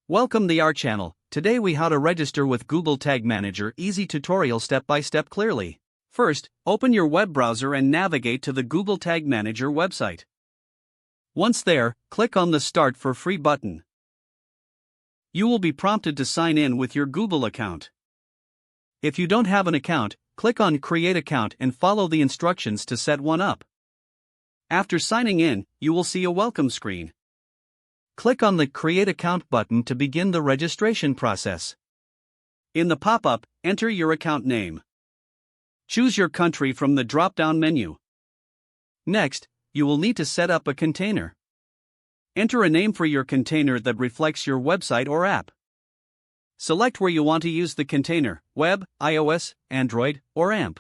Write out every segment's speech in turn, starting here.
Welcome to our channel. Today we how to register with Google Tag Manager. Easy tutorial step by step clearly. First, open your web browser and navigate to the Google Tag Manager website. Once there, click on the Start for Free button. You will be prompted to sign in with your Google account. If you don't have an account, click on Create Account and follow the instructions to set one up. After signing in, you will see a welcome screen. Click on the Create Account button to begin the registration process. In the pop-up, enter your account name. Choose your country from the drop-down menu. Next, you will need to set up a container. Enter a name for your container that reflects your website or app. Select where you want to use the container: web, iOS, Android, or AMP.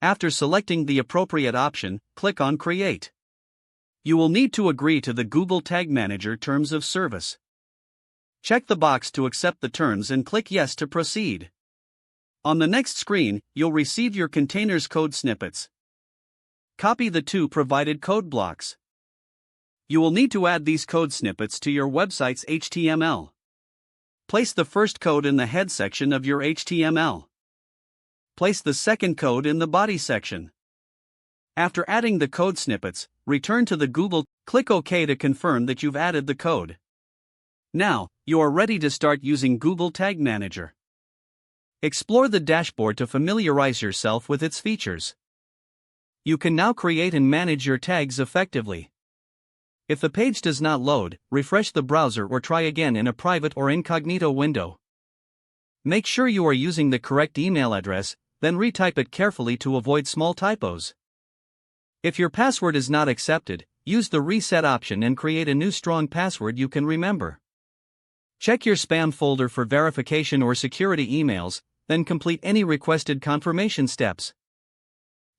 After selecting the appropriate option, click on Create. You will need to agree to the Google Tag Manager Terms of Service. Check the box to accept the terms and click Yes to proceed. On the next screen, you'll receive your container's code snippets. Copy the two provided code blocks. You will need to add these code snippets to your website's HTML. Place the first code in the head section of your HTML. Place the second code in the body section. After adding the code snippets, return to the Google, click OK to confirm that you've added the code. Now, you are ready to start using Google Tag Manager. Explore the dashboard to familiarize yourself with its features. You can now create and manage your tags effectively. If the page does not load, refresh the browser or try again in a private or incognito window. Make sure you are using the correct email address, then retype it carefully to avoid small typos. If your password is not accepted, use the reset option and create a new strong password you can remember. Check your spam folder for verification or security emails, then complete any requested confirmation steps.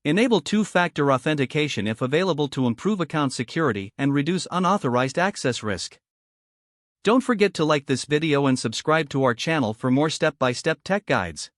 Enable two-factor authentication if available to improve account security and reduce unauthorized access risk. Don't forget to like this video and subscribe to our channel for more step-by-step tech guides.